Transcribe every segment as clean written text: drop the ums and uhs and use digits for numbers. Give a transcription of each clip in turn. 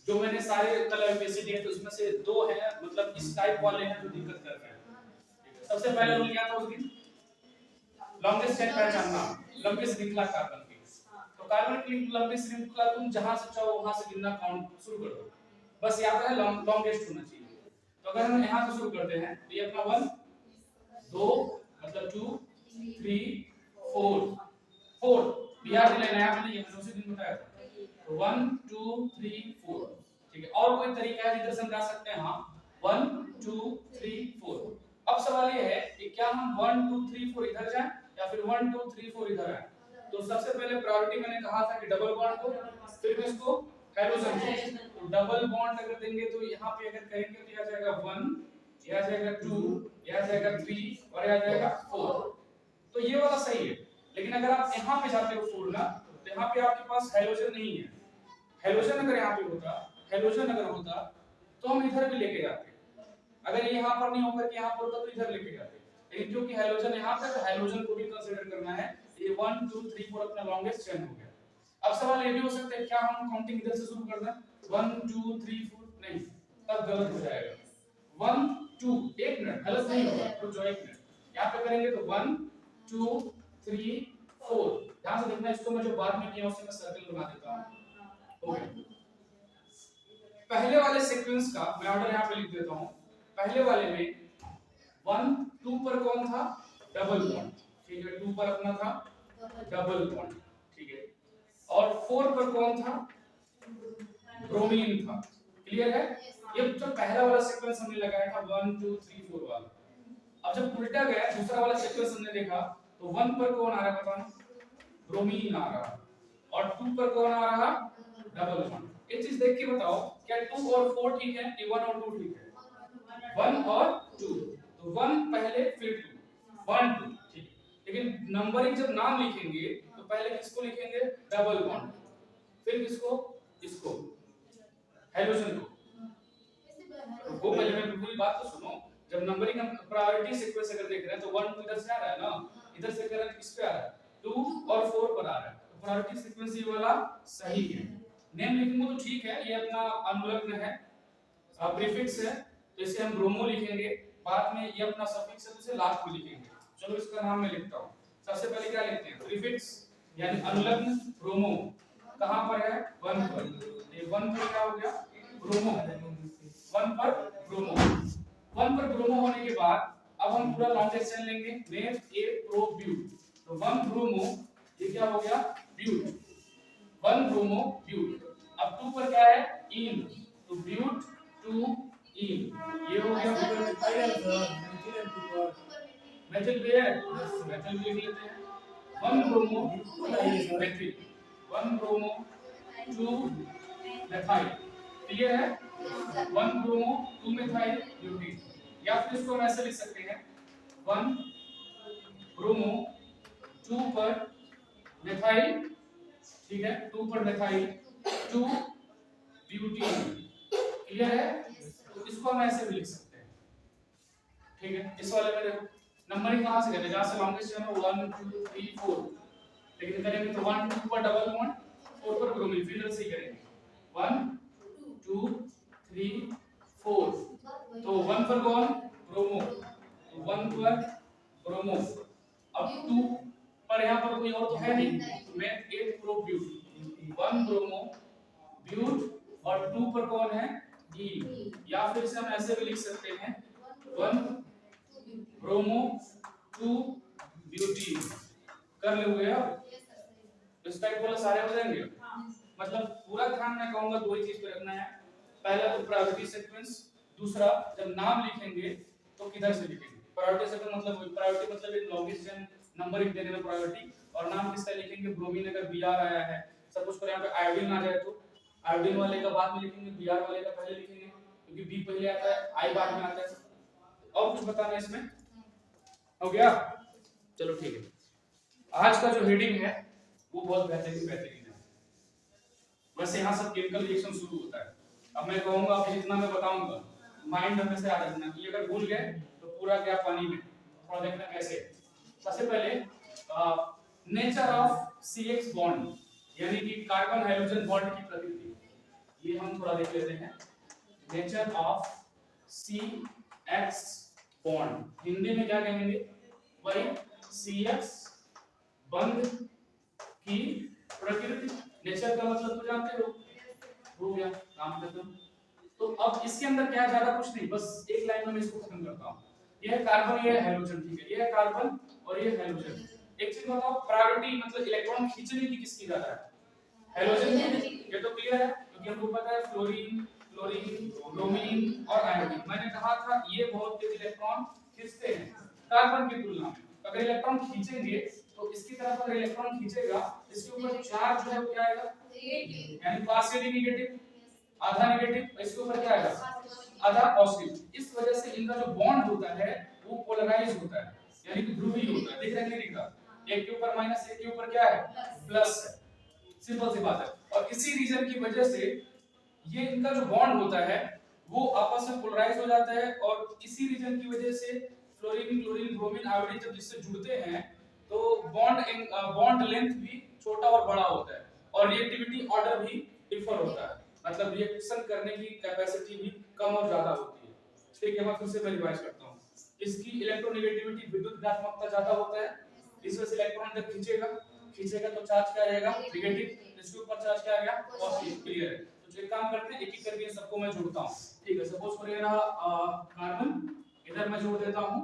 जो मैंने सारे कलर वैसे दिए थे उसमें से दो हैं मतलब इस टाइप वाले हैं जो दिक्कत कर रहे हैं। सबसे पहला रूल क्या था उस दिन, लॉन्गेस्ट चेन पहचानना, लंबी श्रृंखला कार्बन की। तो कार्बन की लंबी श्रृंखला तुम जहां से चाहो वहां से गिनना काउंट शुरू कर दो, बस याद है लॉन्गेस्ट होना चाहिए। तो अगर हम यहां से शुरू करते हैं तो ये अपना 1 2 मतलब 2 3 4 4 बिहार जिले नया मैंने ये उसी दिन बताया था। तो 1 2 3 4 ठीक है। और कोई तरीका है जिधर से हम जा सकते हैं? हाँ 1 2 3 4। अब सवाल ये है कि क्या हम 1 2 3 4 इधर जाएं या फिर 1 2 3 4 इधर आए? तो सबसे पहले प्रायोरिटी मैंने कहा था कि डबल बॉन्ड को, फिर इसको हाइड्रोजन को। तो डबल बॉन्ड अगर देंगे तो यहाँ पे अगर करेंगे तो यह आ जाएगा 1, यह आ जाएगा 2, यह आ जाएगा 3 और यह आ जाएगा 4। तो ये वाला सही है। लेकिन अगर आप यहाँ पे जाते हो 4 ना तो यहाँ पे आपके पास हाइड्रोजन नहीं है। हाइड्रोजन अगर यहाँ पे होता, हाइड्रोजन अगर होता तो हम इधर भी लेके जाते। अगर ये यहाँ पर नहीं होकर के यहाँ पर होता तो इधर लेके जाते। लेकिन क्योंकि हाइड्रोजन यहाँ पे तो हाइड्रोजन को भी कंसीडर करना है। ये 1 2 3 4 अपना लॉन्गेस्ट चेन हो गया। अब सवाल ये भी हो सकता है क्या हम काउंटिंग इधर से शुरू कर दें 1 2 3 4? नहीं, तब गलत हो जाएगा। 1 2 एक मिनट गलत नहीं होगा तो जो एक मिनट यहाँ पे करेंगे तो 1 2 3 4। ध्यान से देखना, इसको मैं जो बाद में किया उससे मैं सर्कल बना देता हूं। ओके, पहले वाले सीक्वेंस का मैं ऑर्डर यहाँ पे लिख देता हूँ। पहले वाले में 1 2 पर कौन था? डबल बॉन्ड, ठीक है। 2 पर अपना था डबल बॉन्ड, ठीक है। और 4 पर कौन था? ब्रोमीन था। क्लियर है? ये जो पहला वाला सीक्वेंस हमने लगाया था 1 2 3 4 वाला। अब जब उल्टा गया दूसरा वाला सीक्वेंस हमने देखा तो 1 पर कौन आ रहा है बताना? ब्रोमीन आ रहा, और 2 पर कौन आ रहा? Double bond. एक चीज देख के बताओ, क्या 2 और 4 ठीक है कि 1 और 2 ठीक है? 1 और 2, तो 1 पहले फिर 2 1 2 ठीक। लेकिन नंबरिंग जब नाम लिखेंगे तो पहले किसको लिखेंगे? डबल बॉन्ड, फिर किसको? इसको, हाइड्रोजन को। वो पहले मैं पूरी बात तो सुनो। जब नंबरिंग हम प्रायोरिटी सीक्वेंस अगर देख रहे हैं तो 1 2 इधर से आ रहा है ना, इधर से करंट किस पे आ रहा है? 2 और 4 पर आ रहा है। तो प्रायोरिटी सीक्वेंस ये वाला सही है। नेम लिखेंगे तो ठीक है, ये अपना अनुलग्न है, प्रीफिक्स है, तो इसे हम ब्रोमो लिखेंगे। बाद में ये अपना सफिक्स है तो इसे लास्ट में लिखेंगे। चलो इसका नाम मैं लिखता हूं। सबसे पहले क्या लिखते हैं? प्रीफिक्स यानी अनुलग्न ब्रोमो कहां पर है? 1 पर। ये 1 पर क्या हो गया? ब्रोमो। 1 पर ब्रोमो। 1 पर ब्रोमो होने के बाद अब हम पूरा लॉन्गेस्ट चेन लेंगे, नेम ए प्रो ब्यूट। तो 1 ब्रोमो, ये क्या हो गया? ब्यूट। 1 bromo bute. अब 2 पर क्या है? इन, तो ब्यूट 2 इन, ये हो गया। मेथिल भी है, मेथिल भी लिख लेते हैं। 1 bromo methyl, 1 bromo 2 methyl. Clear है? 1 ब्रोमो 2 मेथाइल ब्यूटीन। या फिर इसको हम ऐसे लिख सकते हैं 1 ब्रोमो 2 पर मेथाइल, ठीक है, 2 पर मेथाइल 2 ब्यूटीन। क्लियर है? तो इसको हम ऐसे भी लिख सकते हैं, ठीक है। इस वाले में देखो नंबरिंग कहां से करें? जहां से लॉन्गेस्ट चेन हो 1 2 3 4। लेकिन करेंगे तो 1 2 पर डबल बॉन्ड, 4 पर ब्रोमीन, फिर से करेंगे 1 2 3 4। तो 1 पर कौन? ब्रोमो, तो 1 पर ब्रोमो। अब 2 पर यहाँ पर कोई और तो है नहीं, तो मैं 8 प्रो ब्यूट, 1 ब्रोमो ब्यूट, और 2 पर कौन है? ई। या फिर इसे हम ऐसे भी लिख सकते हैं 1 ब्रोमो 2 ब्यूटीन। कर लोगे आप? इस टाइप वाले सारे हो जाएंगे। मतलब पूरा ध्यान मैं कहूंगा दो ही चीज पे रखना है। पहला तो प्रायोरिटी सीक्वेंस, दूसरा जब नाम लिखेंगे तो किधर से लिखेंगे। प्रायोरिटी सीक्वेंस मतलब प्रायोरिटी मतलब एक लॉन्गेस्ट चेन नंबरिंग देने में प्रायोरिटी, और नाम किसका लिखेंगे? ब्रोमीन अगर बीआर आया है, सपोज करो यहाँ पे आयोडीन आ जाए तो आयोडीन वाले का बाद में लिखेंगे, बीआर वाले का पहले लिखेंगे, क्योंकि बी पहले आता है, आई बाद में आता है। और कुछ बताना है इसमें? हो गया? चलो ठीक है। आज का जो रीडिंग है वो बहुत बेहतरीन है। वैसे यहाँ सब केमिकल रिएक्शन शुरू होता है। अब मैं कहूंगा अब जितना मैं बताऊंगा माइंड में से याद रखना, कि अगर भूल गए तो पूरा गया पानी में। थोड़ा देखना कैसे। सबसे पहले नेचर ऑफ CX बॉन्ड, यानी कि कार्बन हाइड्रोजन बॉन्ड की प्रकृति। ये हम थोड़ा देख लेते हैं। Nature of C X bond, Hindi में क्या कहेंगे? वही सी एक्स बंध की प्रकृति। नेचर का मतलब तो जानते हो, हो गया काम खत्म। तो अब इसके अंदर क्या ज्यादा कुछ नहीं, बस एक लाइन में मैं इसको खत्म करता हूँ। ये है कार्बन, ये है हाइड्रोजन, ठीक है, ये है कार्बन और ये हाइड्रोजन। एक चीज बताओ, प्रायोरिटी मतलब इलेक्ट्रॉन खींचने की किसकी ज्यादा है? हाइड्रोजन की। ये तो क्लियर है, क्योंकि हमको पता है फ्लोरीन, क्लोरीन, ब्रोमीन और आयोडीन। मैंने कहा था ये बहुत तेज इलेक्ट्रॉन खींचते हैं कार्बन की तुलना में। अगर इलेक्ट्रॉन खींचेंगे तो इसकी तरफ अगर इलेक्ट्रॉन खींचेगा, इसके ऊपर चार्ज जो है वो क्या आएगा? नेगेटिव, यानी पार्शियली नेगेटिव, आधा नेगेटिव। इसके ऊपर क्या आएगा? आधा पॉजिटिव। इस वजह से इनका जो बॉन्ड होता है वो पोलराइज होता है, यानी कि ध्रुवीय होता है। देख रहे हैं कि दिख रहा? एक के ऊपर माइनस, एक के ऊपर क्या है? प्लस है। सिंपल सी बात है। और इसी रीजन की वजह से ये इनका जो बॉन्ड होता है वो आपस में पोलराइज हो जाता है, और इसी रीजन की वजह से फ्लोरीन, क्लोरीन, ब्रोमीन, आयोडीन जब जिससे जुड़ते हैं तो बॉन्ड लेंथ भी छोटा और बड़ा होता है, और रिएक्टिविटी ऑर्डर भी डिफर होता है, मतलब रिएक्शन करने की कैपेसिटी भी कम और ज्यादा होती है। ठीक है, मैं फिर से रिवाइज करता हूँ। इसकी इलेक्ट्रोनेगेटिविटी, विद्युत ऋणात्मकता ज्यादा होता है, इस वजह से इलेक्ट्रॉन अंदर खींचेगा तो चार्ज क्या रहेगा? नेगेटिव। इसके ऊपर चार्ज क्या आ गया? पॉजिटिव। क्लियर है? तो एक काम करते हैं, एक एक करके सबको मैं जोड़ता हूँ। ठीक है, सपोज करिए रहा कार्बन, इधर मैं जोड़ देता हूँ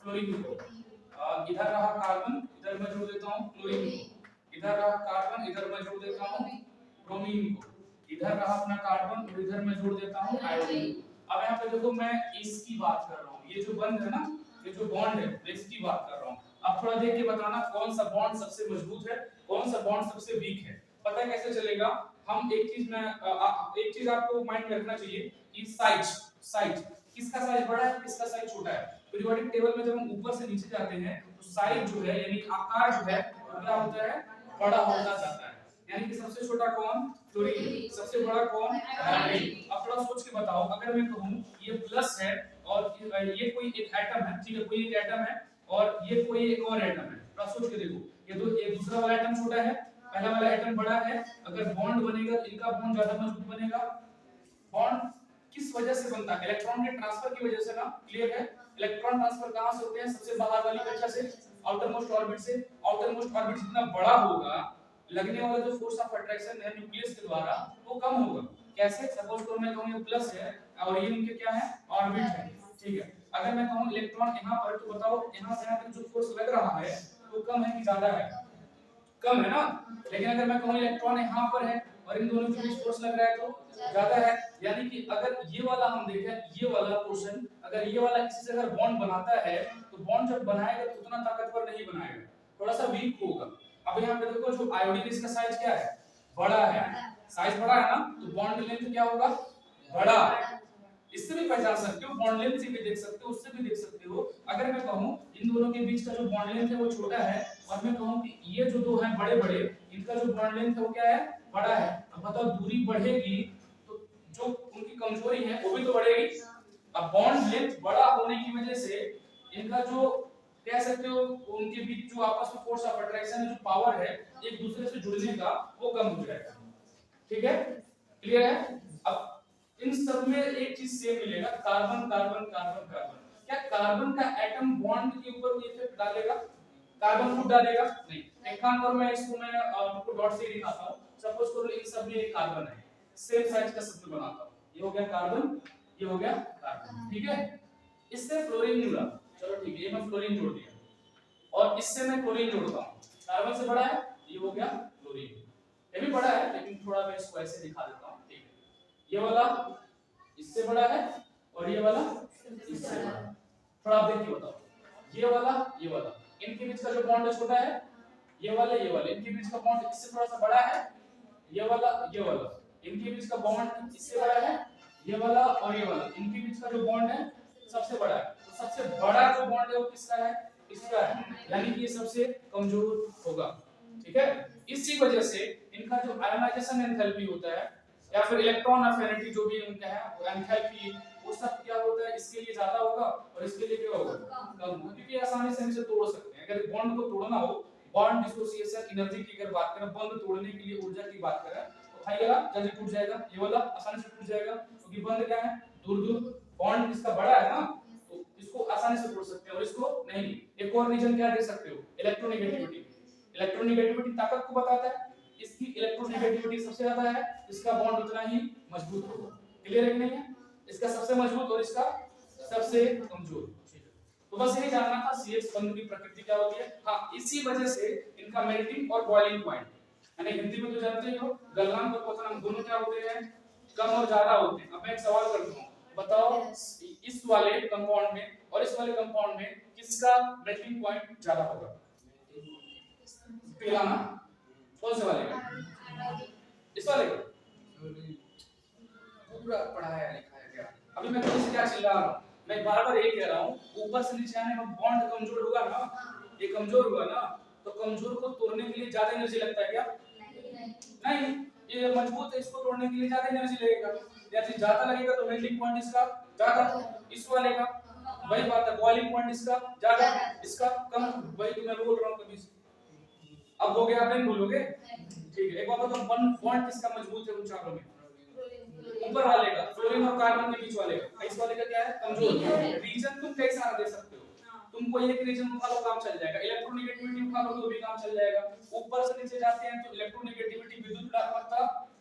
फ्लोरीन को। इधर रहा कार्बन, इधर मैं जोड़ देता हूँ क्लोरीन को। इधर रहा कार्बन, इधर मैं जोड़ देता हूँ ब्रोमीन को। इधर रहा अपना कार्बन और इधर मैं जोड़ देता हूँ आयोडीन। अब यहाँ पे देखो, मैं इसकी बात कर रहा हूँ, ये जो बंध है ना, ये जो बॉन्ड है, मैं इसकी बात कर रहा हूँ। अब थोड़ा देख के बताना कौन सा बॉन्ड सबसे मजबूत है, कौन सा बॉन्ड सबसे वीक है। पता कैसे चलेगा? हम एक चीज आपको माइंड में रखना चाहिए कि साइज किसका साइज बड़ा है, किसका साइज छोटा है। पीरियोडिक टेबल में जब हम ऊपर से नीचे जाते हैं तो साइज जो है, यानी आकार जो है, वो क्या होता है? बड़ा होता जाता है। यानी कि सबसे छोटा कौन? फ्लोरीन। सबसे बड़ा कौन? आयोडीन। अब थोड़ा सोच के बताओ, अगर मैं कहूं ये प्लस है और ये कोई एक एटम है, ठीक है, कोई एक एटम है और ये कोई एक और एटम है, थोड़ा सोच के देखो, ये तो एक दूसरा वाला एटम छोटा है, पहला वाला एटम बड़ा है। अगर बॉन्ड बनेगा तो इनका बॉन्ड ज्यादा मजबूत बनेगा। बॉन्ड किस वजह से बनता है? इलेक्ट्रॉन के ट्रांसफर की वजह से ना। क्लियर है? इलेक्ट्रॉन ट्रांसफर कहां से होते हैं? सबसे बाहर वाली कक्षा से, आउटर मोस्ट ऑर्बिट से। आउटर मोस्ट ऑर्बिट जितना बड़ा होगा, लगने वाला जो फोर्स ऑफ अट्रैक्शन है न्यूक्लियस के द्वारा, वो कम होगा। कैसे? सपोज तो मैं कहूं ये प्लस है और ये इनके क्या है? ऑर्बिट है। ठीक है, अगर मैं कहूं इलेक्ट्रॉन यहां पर, तो बताओ यहां से यहां तक जो फोर्स लग रहा है वो कम है कि ज्यादा है? कम है ना। लेकिन अगर मैं कहूं इलेक्ट्रॉन यहां पर है और इन दोनों के बीच फोर्स लग रहा है तो ज्यादा है। यानी कि अगर ये वाला हम देखें, ये वाला पोर्शन, अगर ये वाला किसी से अगर बॉन्ड बनाता है तो बॉन्ड जब बनाएगा तो उतना ताकतवर नहीं बनाएगा, थोड़ा सा वीक होगा। अब यहाँ पे देखो, जो आयोडीन, इसका साइज क्या है? बड़ा है। साइज बड़ा है ना, तो बॉन्ड लेंथ क्या होगा? बड़ा। इससे भी पहचान सकते हो, बॉन्ड लेंथ से भी देख सकते हो, उससे भी देख सकते हो। अगर मैं कहूं इन दोनों के बीच का जो बॉन्ड लेंथ है वो छोटा है, और मैं कहूं कि ये जो दो हैं बड़े बड़े, इनका जो बॉन्ड लेंथ है वो क्या है? बड़ा है। अब बताओ, दूरी बढ़ेगी तो जो उनकी कमजोरी है वो भी तो बढ़ेगी। अब बॉन्ड लेंथ बड़ा होने की वजह से इनका जो, कह सकते हो, उनके बीच जो आपस में फोर्स ऑफ अट्रैक्शन है, जो पावर है एक दूसरे से जुड़ने का, वो कम हो जाएगा। ठीक है? क्लियर है? अब इन सब में एक चीज सेम मिलेगा, कार्बन कार्बन कार्बन कार्बन। क्या कार्बन का एटम बॉन्ड के ऊपर कोई इफेक्ट डालेगा? कार्बन खुद डालेगा? नहीं। एक काम करो, मैं इसको आपको डॉट से दिखाता हूं। सपोज करो इन सब में एक कार्बन है, सेम साइज का सर्कल बनाता हूं। ये हो गया कार्बन, ये हो गया कार्बन। ठीक है? इससे फ्लोरीन जुड़ा, चलो ठीक है, ये मैं फ्लोरीन जोड़ दिया, और इससे मैं क्लोरीन जोड़ता हूं। कार्बन से बड़ा है, ये हो गया क्लोरीन। ये भी बड़ा है, लेकिन थोड़ा मैं इसको ऐसे दिखा देता हूं। ठीक है, ये वाला इससे बड़ा है और ये वाला इससे बड़ा है। थोड़ा आप देख के बताओ, ये वाला, इनके बीच का जो बॉन्ड है छोटा है, ये वाला, इनके बीच का बॉन्ड इससे थोड़ा सा बड़ा है। ये वाला, इनके बीच का बॉन्ड इससे बड़ा है। ये वाला और ये वाला, इनके बीच का जो बॉन्ड है सबसे बड़ा है। तो सबसे बड़ा जो बॉन्ड है वो किसका है? इसका है, यानी कि ये सबसे कमजोर होगा। ठीक है? इसी वजह से इनका जो आयोनाइजेशन एंथैल्पी होता है, या फिर इलेक्ट्रॉन अफिनिटी जो भी उनका है, वो एंथैल्पी, वो सब क्या होता है, इसके लिए ज्यादा होगा और इसके लिए क्या होगा? कम होगा। क्योंकि आसानी से हम इसे तोड़ सकते हैं। अगर बॉन्ड को तोड़ना हो, बॉन्ड डिसोसिएशन एनर्जी की अगर बात करें, बॉन्ड तोड़ने के लिए ऊर्जा की बात करें, तो मिथाइल वाला जल्दी टूट जाएगा, ये वाला आसानी से टूट जाएगा क्योंकि बंद क्या है, दूर दूर बॉन्ड इसका बड़ा है ना, तो इसको आसानी से तोड़ सकते हैं और इसको नहीं। एक और रीजन क्या दे सकते हो, इलेक्ट्रोनेगेटिविटी। इलेक्ट्रोनेगेटिविटी ताकत को बताता है, इसकी इलेक्ट्रोनेगेटिविटी सबसे ज्यादा है, इसका बॉन्ड उतना ही मजबूत होगा। क्लियर है कि नहीं है? इसका सबसे मजबूत और इसका सबसे कमजोर। तो बस यही जानना था CH बंध की प्रकृति क्या होती है। हाँ, इसी वजह से इनका मेल्टिंग और बॉइलिंग पॉइंट, यानी हिंदी में तो जानते ही हो, गलनांक और क्वथनांक दोनों क्या होते हैं, कम और ज्यादा होते हैं। अब मैं एक सवाल करता हूँ, बताओ इस वाले कंपाउंड में और इस वाले कंपाउंड में किसका मेल्टिंग पॉइंट ज्यादा होगा? पहला ना, कौन से वाले का? इस वाले का। पूरा पढ़ाया लिखाया गया। अभी मैं तुमसे क्या चिल्ला रहा हूँ, मैं बार-बार यही कह रहा हूँ, ऊपर से नीचे आने में बॉन्ड कमजोर होगा ना, ये कमजोर हुआ ना, तो कमजोर को तोड़ने के लिए ज्यादा एनर्जी लगता है क्या? नहीं, ये मजबूत है, इसको तोड़ने के लिए ज्यादा एनर्जी लगेगा। यदि ज्यादा लगेगा तो मेल्टिंग पॉइंट इसका ज्यादा, इस वाले का वही बात है, बॉइलिंग पॉइंट इसका ज्यादा, इसका कम। वही तो मैं बोल रहा हूँ कभी से। अब हो गया, आप नहीं भूलोगे? ठीक है, एक बात बताओ, वन बॉन्ड किसका मजबूत है उन चारों में? ऊपर वाले का, फ्लोरीन और कार्बन के बीच वाले का। इस वाले का क्या है, कमजोर। रीजन तुम कई सारा दे सकते हो, तुमको एक रीजन उठा लो काम चल जाएगा, इलेक्ट्रोनेगेटिविटी उठा लो तो भी काम चल जाएगा। ऊपर से नीचे जाते हैं तो इलेक्ट्रोनेगेटिविटी विद्युत ऋणात्मकता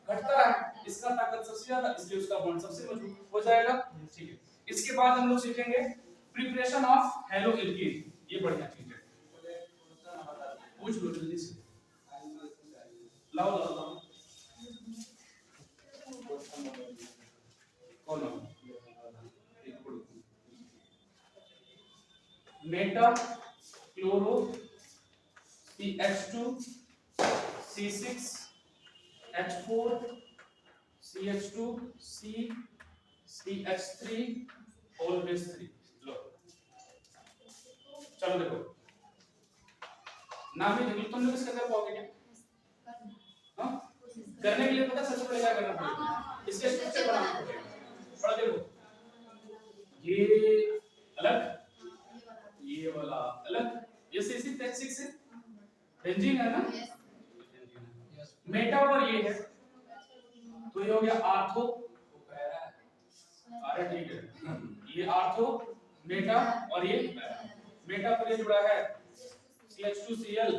घटता है, इसका ताकत सबसे ज्यादा, इसलिए उसका बॉन्ड सबसे मजबूत हो जाएगा। ठीक है, इसके बाद हम लोग सीखेंगे प्रिपरेशन ऑफ हेलो एल्केन। ये बढ़िया चीज है, पूछ लो जल्दी से, लाओ लाओ लाओ। कौन Meta chloro CH2 C6 H4 CH2 C CH3 always 3। लो चलो देखो ना भी देखो, तुम लोग इसका कर पाओगे क्या? हाँ, करने के लिए पता सबसे पहले क्या करना पड़ेगा, इसके स्ट्रक्चर बनाना पड़ेगा। पढ़ देखो, ये अलग, ये वाला अलग, ये C6H6 है, बेंजीन है ना, मेटा और ये है, तो ये हो गया आर्थो। अरे ठीक है, ये आर्थो मेटा और ये मेटा पर ये जुड़ा है CH2Cl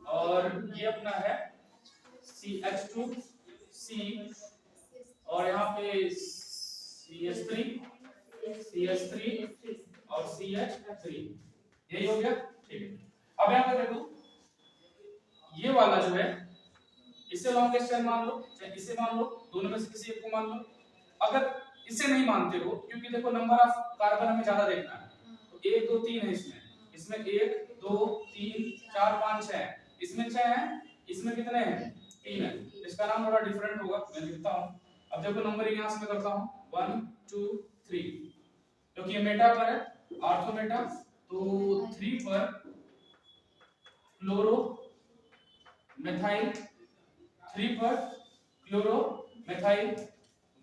और ये अपना है CH2C और यहाँ पे CH3 और CH3, यही हो गया। ठीक है, अब यहाँ पे देखो, ये वाला जो है इसे लॉन्गेस्ट चेन मान लो, चाहे इसे मान लो, दोनों में से किसी एक को मान लो। अगर इसे नहीं मानते हो, क्योंकि देखो नंबर ऑफ कार्बन हमें ज्यादा देखना है, तो 1 2 3 है इसमें 1 2 3 4 5 6, इसमें 6 है, इसमें कितने हैं, 3 है। इसका नाम थोड़ा डिफरेंट होगा, मैं लिखता हूं। अब देखो नंबरिंग यहां से मैं करता हूं 1 2 3, क्योंकि ये मेटा पर है, आर्थो मेटा, तो 3 पर क्लोरो मेथाइल, 3 पर क्लोरो मेथाइल,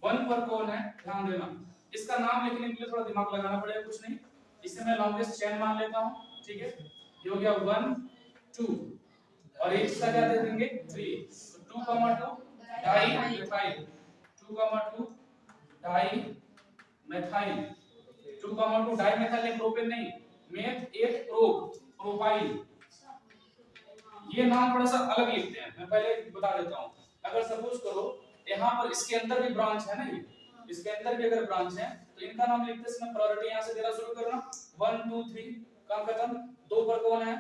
1 पर कौन है, ध्यान देना, इसका नाम लिखने के लिए थोड़ा दिमाग लगाना पड़ेगा, कुछ नहीं, इसे मैं लॉन्गेस्ट चेन मान लेता हूं। ठीक है, ये हो गया 1 2 और इसका क्या दे देंगे 3, तो 2,2 di methyl, 2,2 di methyl, 2,2 di methyl, एक प्रोपेन नहीं, मेथ एक प्रोपाइल। ये नाम थोड़ा सा अलग लिखते हैं, मैं पहले बता देता हूं। अगर सपोज करो यहाँ पर इसके अंदर भी ब्रांच है ना, ये इसके अंदर भी अगर ब्रांच है तो इनका नाम लिखते समय प्रायोरिटी यहाँ से देना शुरू करना, 1 2 3 काम खत्म। 2 पर कौन है,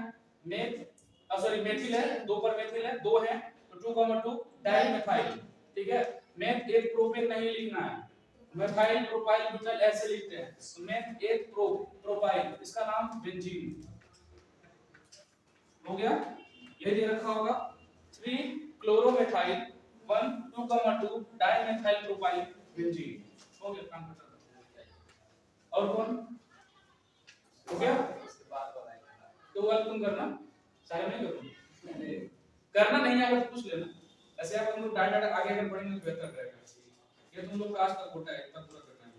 मेथिल है, 2 पर मेथिल है, 2 है, तो 2,2 डाई मेथाइल। ठीक है, मेथ एक प्रोपेन नहीं लिखना है, मेथाइल प्रोपाइल ब्यूटाइल ऐसे लिखते हैं, तो मेथ एक प्रोपाइल, इसका नाम बेंजीन हो गया। ये दे रखा होगा 3 क्लोरोमेथाइल 1 2,2 डाइमेथाइल प्रोपाइल बेंजीन, हो गया काम खत्म। और कौन हो गया, तो वाला तुम करना, सारे नहीं करो, करना नहीं है अगर पूछ लेना, ऐसे आप हम लोग डाटा आगे अगर पढ़ेंगे तो बेहतर रहेगा। ये तुम लोग का आज का कोटा है, इतना पूरा करना है,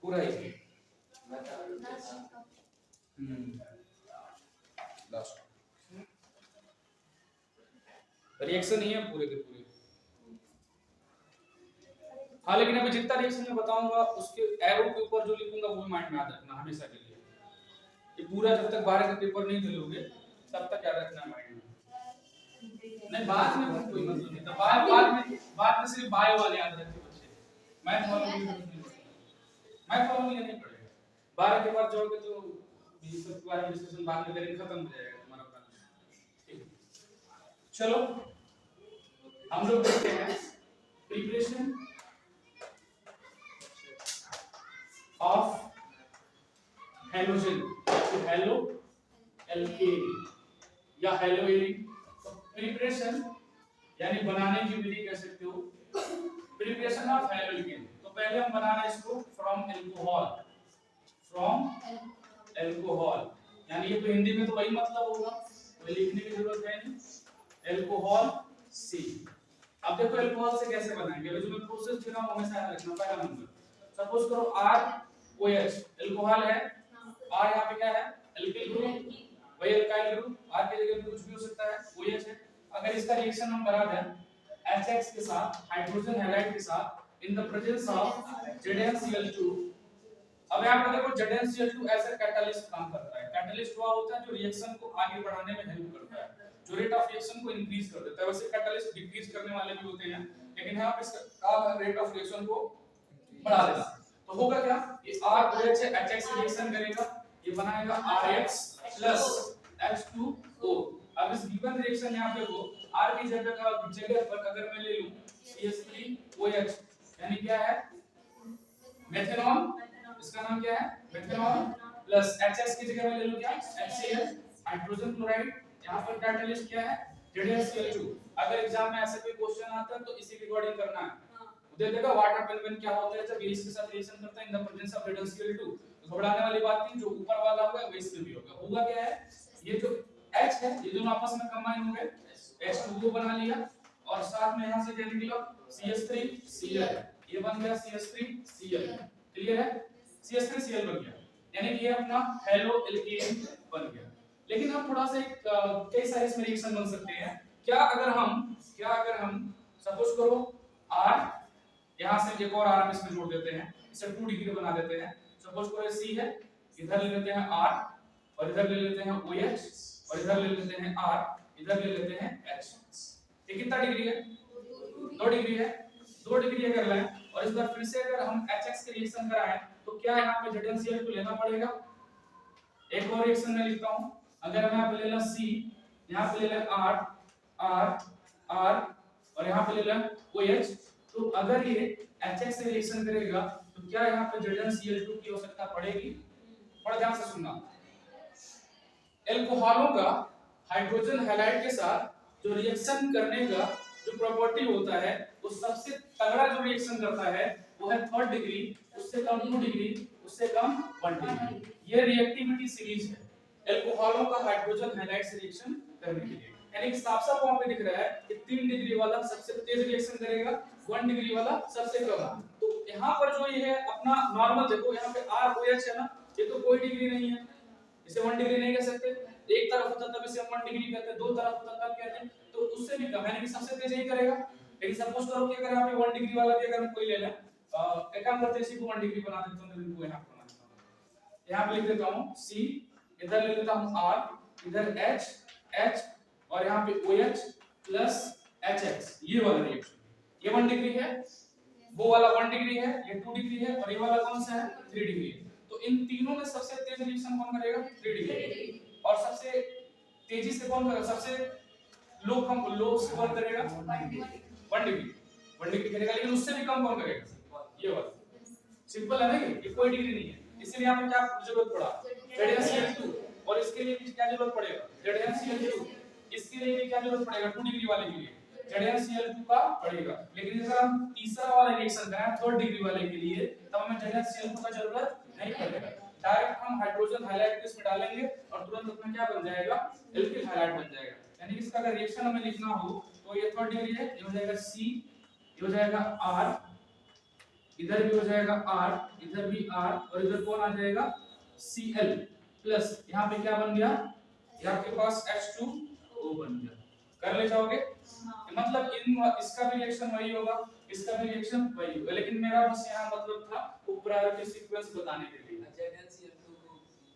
पूरा ही लास्ट रिएक्शन ही है पूरे के पूरे। हाँ लेकिन अभी जितना रिएक्शन मैं बताऊंगा उसके एरो के ऊपर जो लिखूंगा वो माइंड में याद रखना हमेशा के लिए। ये पूरा जब तक 12 का पेपर नहीं दिलोगे तब तक याद रखना माइंड में। नहीं बाद में कोई मतलब नहीं था, बाद में सिर्फ बायो वाले याद रखते बच्चे, मैथ वालों की जरूरत नहीं पड़ेगी, मैथ वालों के लिए नहीं पड़ेगा। 12 के बाद जाओगे तो 20 के बारे में डिस्कशन बाद में करेंगे, खत्म हो जाएगा तुम्हारा काम। ठीक, चलो हम लोग देखते हैं preparation of halogen, halo alkane या हेलोएरिन। तो प्रिपरेशन यानी बनाने की विधि कह सकते हो, प्रिपरेशन ऑफ हेलोएरिन। तो पहले हम बनाना इसको फ्रॉम एल्कोहल, फ्रॉम एल्कोहल, यानी ये तो हिंदी में तो वही मतलब होगा, कोई लिखने की जरूरत है नहीं, एल्कोहल सी। अब देखो एल्कोहल से कैसे बनाएंगे, जो मैं प्रोसेस दे रहा हूं हमेशा याद रखना। पहला नंबर, सपोज करो ROH एल्कोहल है, R यहां पे क्या है, एल्किल ग्रुप, वही एल्काइल ग्रुप, R की जगह कुछ भी हो सकता है, OH है। अगर इसका रिएक्शन हम करा दें HX के साथ, हाइड्रोजन हैलाइड के साथ, in the presence of ZnCl2। अब यहां पर देखो ZnCl2 एज अ कैटलिस्ट काम करता है। कैटलिस्ट वो होता है जो रिएक्शन को आगे बढ़ाने में हेल्प करता है, जो रेट ऑफ रिएक्शन को इंक्रीज कर देता है। वैसे कैटलिस्ट डिक्रीज करने वाले भी होते हैं, लेकिन यहां पे इसका रेट ऑफ रिएक्शन को बढ़ा देगा। तो होगा क्या, ये ROH HX रिएक्शन करेगा, ये बनाएगा RX H2O। अब इस गिवन रिएक्शन यहां पे को R की जगह पर अगर मैं ले लूं CH3OH, यानी क्या है, मेथनॉल, इसका नाम क्या है, मेथनॉल, प्लस HX की जगह में ले लूं क्या, HCl हाइड्रोजन क्लोराइड। यहां पर कैटलिस्ट क्या है, ZnCl2। अगर एग्जाम में ऐसा कोई क्वेश्चन आता है तो इसी के अकॉर्डिंग करना है। उधर देखा व्हाट हैपेंस व्हेन क्या होता है जब बेस के साथ रिएक्शन करता है in the presence of ZnCl2। तो घबराने वाली बात नहीं, जो ऊपर वाला होगा बेस में भी होगा। होगा क्या है, ये जो H है ये दोनों आपस में कंबाइन हो गए, H2O बना लिया, और साथ में यहां से क्या निकला, CH3Cl, ये बन गया CH3Cl। क्लियर है, CH3Cl बन गया, यानी कि ये अपना हेलो एल्केन बन गया। लेकिन हम थोड़ा सा कई सारे इसमें रिएक्शन बन सकते हैं। क्या अगर हम सपोज करो R, यहां से एक और R हम इसमें जोड़ देते हैं, इसे 2 डिग्री बना देते हैं। सपोज करो C है, इधर ले लेते हैं R, और इधर ले लेते हैं OH, और इधर ले लेते हैं R, इधर ले लेते हैं H। ये कितना डिग्री है, 2 डिग्री है, 2 डिग्री अगर लें और इस बार फिर से अगर हम HX के रिएक्शन कराएं तो क्या यहां पे ZnCl को लेना पड़ेगा। एक और रिएक्शन में लिखता हूं, अगर हम यहां पे ले लें C, यहां पे ले लें R और यहां पे ले लें OH, तो अगर ये HX से रिएक्शन करेगा तो क्या यहां पे ZnCl2 की आवश्यकता पड़ेगी। थोड़ा ध्यान से सुनना, एल्कोहलों का हाइड्रोजन हैलाइड के साथ जो रिएक्शन करने का जो प्रॉपर्टी होता है, वो सबसे तगड़ा जो रिएक्शन करता है वो है 3rd डिग्री, उससे कम 2 डिग्री, उससे कम 1 डिग्री। ये रिएक्टिविटी सीरीज है एल्कोहलों का हाइड्रोजन हैलाइड से रिएक्शन करने के लिए। यानी साफ-साफ वहां पे दिख रहा है कि 3 डिग्री वाला सबसे तेज रिएक्शन करेगा, 1 डिग्री वाला सबसे कम। तो यहां पर जो ये है अपना नॉर्मल देखो, यहां पे ROH है ना, ये तो कोई डिग्री नहीं है, इसे 1 डिग्री नहीं कह सकते। एक तरफ होता तब इसे हम 1 डिग्री कहते हैं, दो तरफ होता तब कहते हैं, तो उससे भी कम, यानी कि सबसे तेज यही करेगा। लेकिन सपोज करो कि अगर यहाँ पे 1 डिग्री वाला भी अगर हम कोई ले लें, एक काम करते हैं, इसी को 1 डिग्री बना देता हूं, इनको यहां बना देता हूं, यहां पे लिख देता हूं C, इधर ले लेता हूं R, इधर H और यहां पे OH प्लस HX, ये वाला रिएक्शन। ये 1 डिग्री है, वो वाला 1 डिग्री है, ये 2 डिग्री है, और ये वाला कौन सा है, 3 डिग्री है। तो इन तीनों में सबसे तेज रिएक्शन कौन करेगा, 3 डिग्री, और सबसे तेजी से कौन करेगा, सबसे लो से कौन करेगा, 1 डिग्री करेगा। लेकिन उससे भी कम कौन करेगा, ये वाला। सिंपल है ना, ये कोई डिग्री नहीं है, इसलिए यहां पे क्या जरूरत पड़ा, ZnCl2, और इसके लिए भी क्या जरूरत पड़ेगा, ZnCl2, इसके लिए भी क्या जरूरत पड़ेगा, 2 डिग्री वाले के लिए ZnCl2 का पड़ेगा। लेकिन अगर हम तीसरा वाला रिएक्शन करें 3rd डिग्री वाले के लिए, तब हमें ZnCl2 का जरूरत नहीं पड़ेगा, डायरेक्ट हम हाइड्रोजन हैलाइड इसमें डालेंगे और तुरंत उसमें क्या बन जाएगा, एल्किल हैलाइड बन जाएगा। यानी कि इसका अगर रिएक्शन हमें लिखना हो तो ये 3rd डिग्री है, ये हो जाएगा C, ये हो जाएगा R, इधर भी हो जाएगा R, इधर भी R, और इधर कौन आ जाएगा, Cl प्लस यहां पे क्या बन गया, ये आपके पास H2O बन गया। कर ले जाओगे, मतलब इसका भी रिएक्शन वही होगा, इसका भी रिएक्शन वही होगा, लेकिन मेरा बस यहाँ मतलब था वो प्रायोरिटी सीक्वेंस बताने के लिए। ZnCl2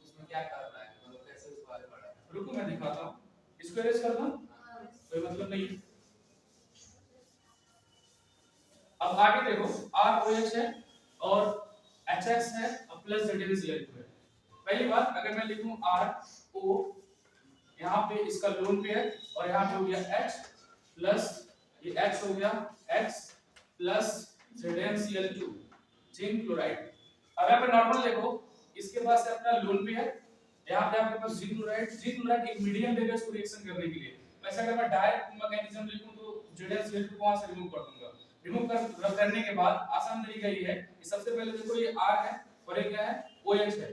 उसमें क्या कर रहा है, मतलब कैसे उसको आगे बढ़ा है? रुको मैं दिखाता हूँ, इसको इरेज कर दूं, कोई मतलब नहीं। अब आगे देखो ROH है और HX है और प्लस ZnCl2 है। पहली बात अगर मैं लिखूं RO, यहाँ पे इसका लोन पे है और यहाँ पे हो गया H प्लस ये H हो गया X plus ZnCl2 zinc chloride. अब यहाँ पे नॉर्मल देखो, इसके पास अपना लोन पे है, यहाँ पे आपके पास जिंक क्लोराइड एक मीडियम देगा इसको रिएक्शन करने के लिए। वैसे अगर मैं डायरेक्ट मैकेनिज्म लिखूं तो ZnCl2 को वहां से रिमूव कर दूंगा। रिमूव करने के बाद आसान तरीका ये है कि सबसे पहले देखो ये R है और ये क्या है OH है।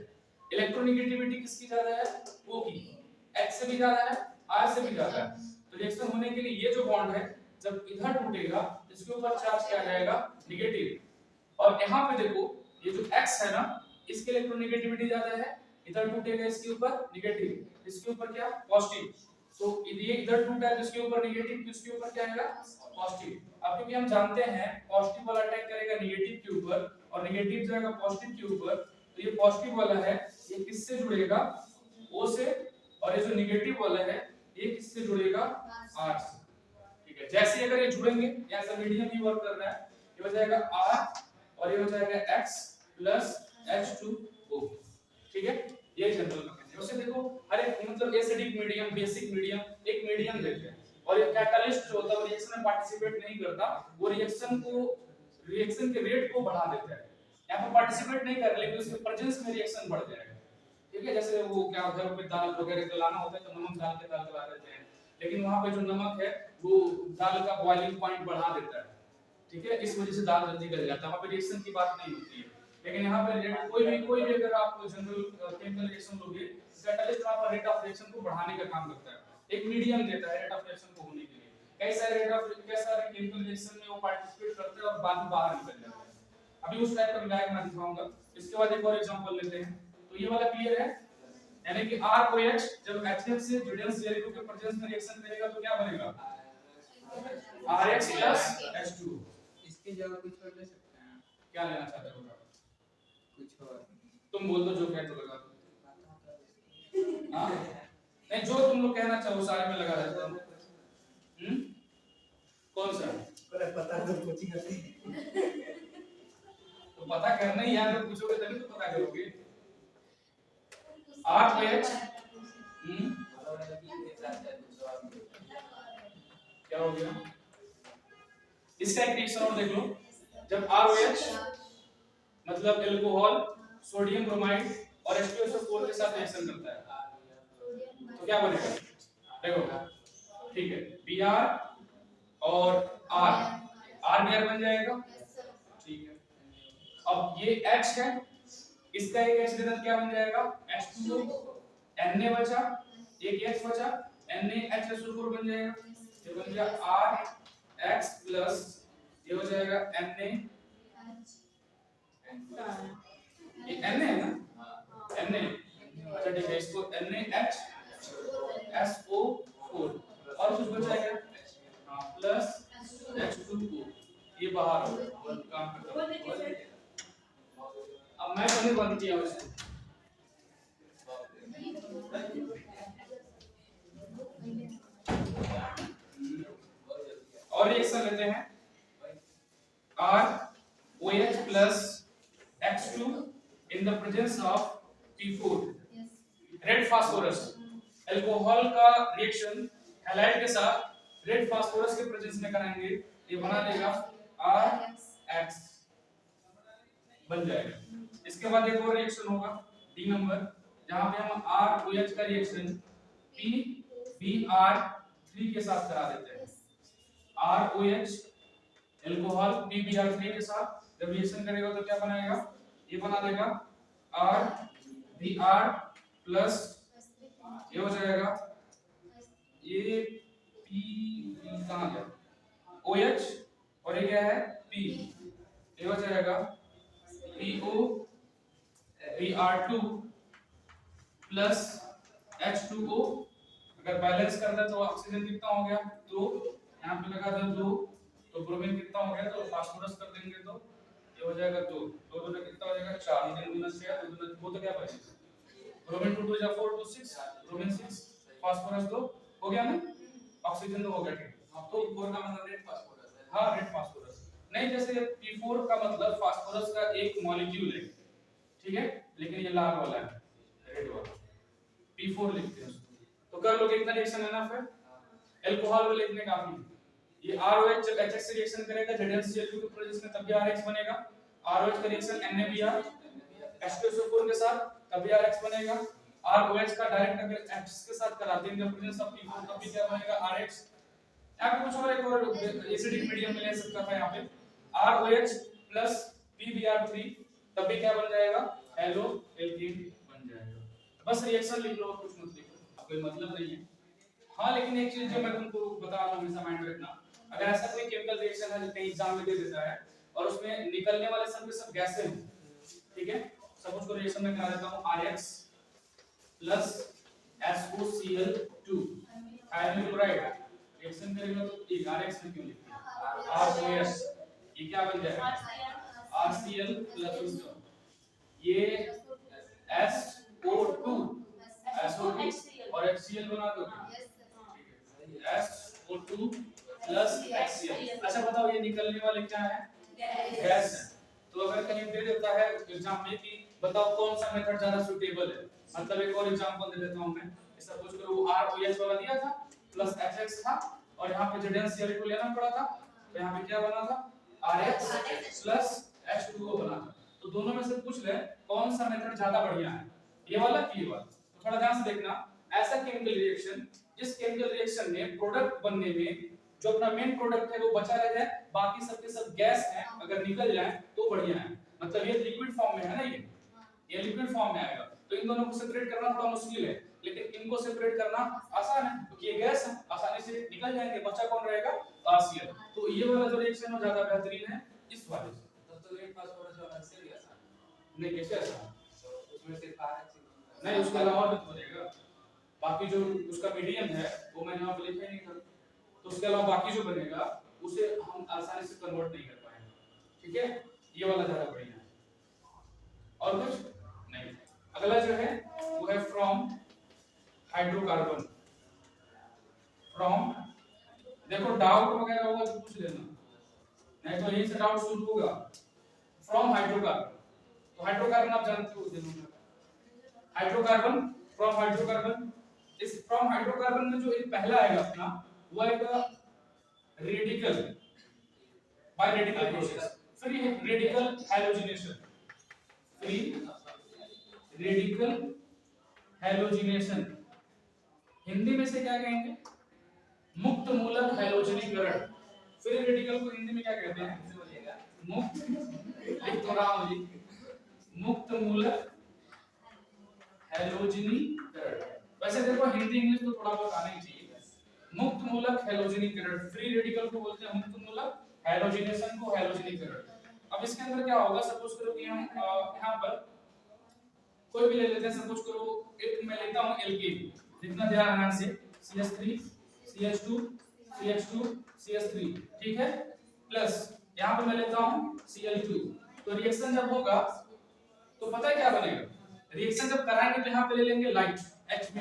इलेक्ट्रोनेगेटिविटी किसकी ज्यादा है, O की, H से भी ज्यादा है R से भी ज्यादा है। तो रिएक्शन होने के लिए ये जो बॉन्ड है जब इधर टूटेगा इसके ऊपर चार्ज किया जाएगा नेगेटिव, और यहाँ पे देखो ये जो X है ना इसके इलेक्ट्रोनेगेटिविटी ज्यादा है, इधर टूटेगा इसके ऊपर नेगेटिव, इसके ऊपर क्या पॉजिटिव। तो ये इधर टूटा है तो इसके ऊपर नेगेटिव, तो इसके ऊपर क्या आएगा पॉजिटिव। अब क्योंकि हम जानते हैं पॉजिटिव वाला अटैक करेगा नेगेटिव के ऊपर और नेगेटिव जाएगा पॉजिटिव के ऊपर, तो ये पॉजिटिव वाला है ये किससे जुड़ेगा O से, और ये जो नेगेटिव वाला है ये किससे जुड़ेगा R से। ठीक है, जैसे अगर ये जुड़ेंगे ऐसा मीडियम ही वर्क कर रहा है, ये हो जाएगा R और ये हो जाएगा X प्लस H2O। ठीक है, ये जनरल मैकेनिज्म। उससे देखो हर एक मतलब एसिडिक मीडियम बेसिक मीडियम एक मीडियम लेते हैं, और ये कैटलिस्ट जो होता है वो रिएक्शन में पार्टिसिपेट नहीं करता, वो रिएक्शन के रेट को बढ़ा देता है। यहाँ पर पार्टिसिपेट नहीं कर रहा लेकिन उसके प्रेजेंस में रिएक्शन बढ़ जाएगा। ठीक है, जैसे वो क्या घर पे दाल वगैरह गलाना होता है तो नमक डाल के दाल गला देते हैं, लेकिन वहां पे जो नमक है वो दाल का बॉइलिंग पॉइंट बढ़ा देता है। ठीक है, इस वजह से दाल जल्दी गल जाता है, वहां पे रिएक्शन की बात नहीं होती है। लेकिन यहाँ पे रेट कोई भी अगर आप जनरल केमिकल रिएक्शन लोगे, कैटलिस्ट वहां पर रेट ऑफ रिएक्शन को बढ़ाने का काम करता है, एक मीडियम देता है रेट ऑफ रिएक्शन को होने के लिए। कई सारे केमिकल रिएक्शन में वो पार्टिसिपेट करते हैं और बाद में बाहर निकल जाते हैं। अभी उस टाइप का विलायक मैं दिखाऊंगा। इसके बाद एक और एग्जांपल लेते हैं, तो ये वाला क्लियर है, यानी कि ROH जब HF से ZnCl2 के प्रेजेंस में रिएक्शन करेगा तो क्या बनेगा RH H2। इसके जगह कुछ और ले सकते हैं, क्या लेना चाहते हो कुछ और तुम बोल दो, जो कहे तो लगा दो। हां नहीं, जो तुम लोग कहना चाहो सारे में लगा देता हूं। कौन सा पता तो कोचिंग करती तो पता करना ही यार, पूछोगे तभी तो पता करोगे। ROH क्या हो गया, इसका एक रिएक्शन और देख लो। जब ROH मतलब अल्कोहल सोडियम ब्रोमाइड और H2SO4 के साथ रिएक्शन करता है तो क्या बनेगा, देखो ठीक है Br और RBr बन जाएगा। ठीक है, अब ये H है, इसका एक H देना क्या बन जाएगा H2O, Na बचा एक H बचा NaHSO4 बन जाएगा, ये बन गया RX प्लस ये हो जाएगा Na, ये Na है ना Na, अच्छा ठीक है, इसको NaHSO4 और कुछ बचा क्या प्लस H2O, ये बाहर हो काम करता है। अब मैं मैंने बंद किया उसको, और रिएक्शन लेते हैं ROH plus H2 in the presence of P4 red phosphorus. Alcohol का रिएक्शन हैलाइड के साथ रेड फास्फोरस के प्रेजेंस में कराएंगे, ये बना देगा RX बन जाएगा। इसके बाद एक और रिएक्शन होगा डी नंबर, जहां पे हम ROH का रिएक्शन PBr3 के साथ करा देते हैं। ROH अल्कोहल PBr3 के साथ जब रिएक्शन करेगा तो क्या बनाएगा, ये बना देगा RBr प्लस ये हो जाएगा ये P कहां गया OH और ये क्या है P, ये हो जाएगा PO Br2 प्लस H2O। अगर बैलेंस करना तो ऑक्सीजन कितना हो गया 2, यहाँ पे लगा दो 2 तो ब्रोमीन कितना हो गया, तो फास्फोरस कर देंगे तो ये हो जाएगा 2, 2 में कितना हो जाएगा 4, 3 गुना 6, 2 गुना वो तो क्या बचेगा, ब्रोमीन 2 2 जा 4 2 6, ब्रोमीन 6, फास्फोरस 2 हो गया ना, ऑक्सीजन 2 हो गया, ठीक है। तो 4 का मतलब रेड फास्फोरस है। हाँ रेड फास्फोरस नहीं, जैसे P4 का मतलब फास्फोरस का एक मॉलिक्यूल है, ठीक है, लेकिन ये लाल वाला है रेड वाला, P4 लिखते हैं उसको। तो कर लो कितना रिएक्शन है ना, फिर अल्कोहल में लिखने काफी है। ये ROH जब HX से रिएक्शन करेगा ZnCl2 के प्रोसेस में तब भी RH बनेगा, ROH का रिएक्शन NaBr H2SO4 के साथ तभी RH बनेगा, ROH का डायरेक्ट अगर H के साथ कराते हैं इन प्रोसेस सब P4 तब भी क्या बनेगा RH। यहाँ पे कुछ और एक और एसिडिक मीडियम में ले सकता था, यहाँ पे ROH प्लस PBr3 तब भी क्या बन जाएगा, हेलो एल्कीन बन जाएगा। बस रिएक्शन लिख लो और कुछ मत लिखो, कोई मतलब नहीं है। हाँ लेकिन एक चीज जो मैं तुमको बता रहा हूँ हमेशा माइंड में रखना, अगर ऐसा कोई केमिकल रिएक्शन है जो कहीं एग्जाम में दे देता है और उसमें निकलने वाले सब के सब गैसें हैं, ठीक है, सपोज को रिएक्शन में करा देता हूँ RX plus SOCl2 iron chloride, reaction करेगा तो ये RX में क्यों लिखा ROS, ये क्या बन जाएगा RCl प्लस ये SO2 और HCl बना दोगे, SO2 प्लस HCl। अच्छा बताओ ये निकलने वाले क्या है, गैस है। तो अगर कहीं दे देता है एग्जाम में कि बताओ कौन सा मेथड ज्यादा सुटेबल है, मतलब एक और एग्जांपल दे देता हूं मैं, सपोज करो वो ROH वाला दिया था प्लस HX था और यहाँ पे ZnCl को लेना पड़ा था, तो यहाँ पे क्या बना था RH प्लस H2O बना था। तो दोनों में से पूछ ले कौन सा मेथड ज्यादा बढ़िया है, ये वाला कि ये वाला। तो थोड़ा ध्यान से देखना, ऐसा केमिकल रिएक्शन जिस केमिकल रिएक्शन में प्रोडक्ट बनने में जो अपना मेन प्रोडक्ट है वो बचा रह जाए, बाकी सब के सब गैस है अगर निकल जाए तो बढ़िया है, मतलब ये लिक्विड फॉर्म में है ना, ये लिक्विड फॉर्म में आएगा। तो इन दोनों को सेपरेट करना थोड़ा मुश्किल है, लेकिन इनको सेपरेट करना आसान है क्योंकि ये गैस है, आसानी से निकल जाएंगे, बचा कौन रहेगा RCl। तो ये वाला जो रिएक्शन है ज्यादा बेहतरीन है इस वाले से। तब तो रेड फास्फोरस वाला से भी आसान नहीं कैसे आसान, उसमें सिर्फ RH नहीं उसके अलावा भी तो बनेगा, बाकी जो उसका मीडियम है वो मैंने यहाँ पे लिखा ही नहीं था, तो उसके अलावा बाकी जो बनेगा उसे हम आसानी से कन्वर्ट नहीं कर पाएंगे, ठीक है, ये वाला ज्यादा बढ़िया है। और कुछ नहीं। अगला जो है वो है फ्रॉम हाइड्रोकार्बन, फ्रॉम, देखो डाउट वगैरह होगा तो पूछ लेना, नहीं तो यही से डाउट शुरू होगा। फ्रॉम हाइड्रोकार्बन, तो हाइड्रोकार्बन आप जानते हो जरूर, हाइड्रोकार्बन फ्रॉम हाइड्रोकार्बन, इस फ्रॉम हाइड्रोकार्बन में जो एक पहला आएगा अपना वो आएगा radical, by radical process, free radical halogenation, free radical halogenation, Hindi में से क्या कहेंगे मुक्त मूलक हैलोजनीकरण। फ्री रेडिकल को हिंदी में क्या कहते हैं, मुक्त, लिख तो रहा हूं जी, मुक्त मूलक हैलोजनीकरण। वैसे देखो हिंदी इंग्लिश तो थोड़ा बहुत आना ही चाहिए। मुक्त मूलक हैलोजनीकरण, फ्री रेडिकल को बोलते हैं मुक्त मूलक, हैलोजिनेशन को हैलोजनीकरण। अब इसके अंदर क्या होगा, सपोज करो कि हम यहाँ पर कोई भी ले लेते हैं, सपोज करो एक मैं लेता हूँ एल्केन, लिखना ध्यान से CH3 CH2 CH2 CH3, ठीक है, प्लस यहाँ पे मैं लेता हूँ Cl2। तो रिएक्शन जब होगा तो पता है क्या बनेगा, रिएक्शन जब कराएंगे तो यहाँ पे ले लेंगे लाइट Hb,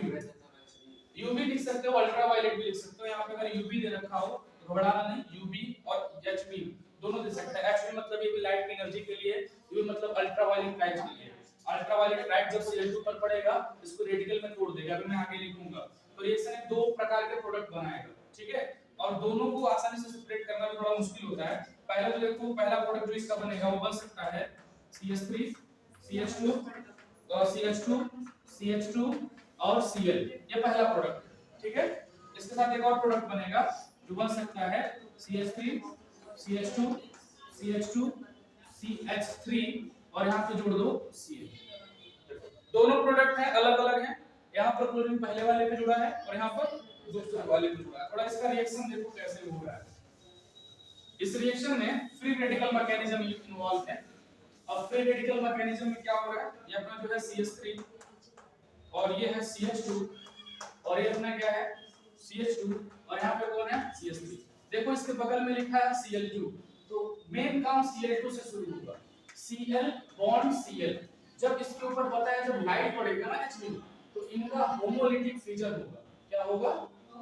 यूवी लिख सकते हो, अल्ट्रावायलेट भी लिख सकते हो। यहाँ पे अगर यूवी दे रखा हो तो घबराना नहीं, यूवी और Hb दोनों दे सकते हैं। Hb मतलब ये भी लाइट की एनर्जी के लिए, यूवी मतलब अल्ट्रावायलेट लाइट के लिए। अल्ट्रावायलेट लाइट जब Cl2 पर पड़ेगा इसको रेडिकल में तोड़ देगा, अभी मैं आगे लिखूंगा। तो रिएक्शन में दो प्रकार के प्रोडक्ट बनाएगा, ठीक है, और दोनों को आसानी से सेपरेट करना भी थोड़ा मुश्किल होता है। पहले तो देखो पहला प्रोडक्ट जो इसका बनेगा वो बन सकता है CH3 CH2 और CH2 CH2 और Cl, ये पहला प्रोडक्ट, ठीक है। इसके साथ एक और प्रोडक्ट बनेगा जो बन सकता है CH3 CH2 CH2 CH3 और यहाँ पे जोड़ दो Cl। दोनों प्रोडक्ट हैं, अलग अलग हैं, यहाँ पर क्लोरीन पहले वाले पे जुड़ा है और यहाँ पर दूसरे वाले पे जुड़ा है। थोड़ा इसका रिएक्शन देखो कैसे हो रहा है। इस रिएक्शन में फ्री रेडिकल मैकेनिज्म इन्वॉल्व है। अब फ्री रेडिकल मैकेनिज्म में क्या हो रहा है, ये अपना जो है CH3 और ये है CH2 और ये अपना क्या है CH2 और यहाँ पे कौन है CH3। देखो इसके बगल में लिखा है Cl2, तो मेन काम Cl2 से शुरू होगा। Cl बॉन्ड Cl, जब इसके ऊपर पता है जब लाइट पड़ेगा ना H2, तो इनका होमोलिटिक फिजन होगा। क्या होगा?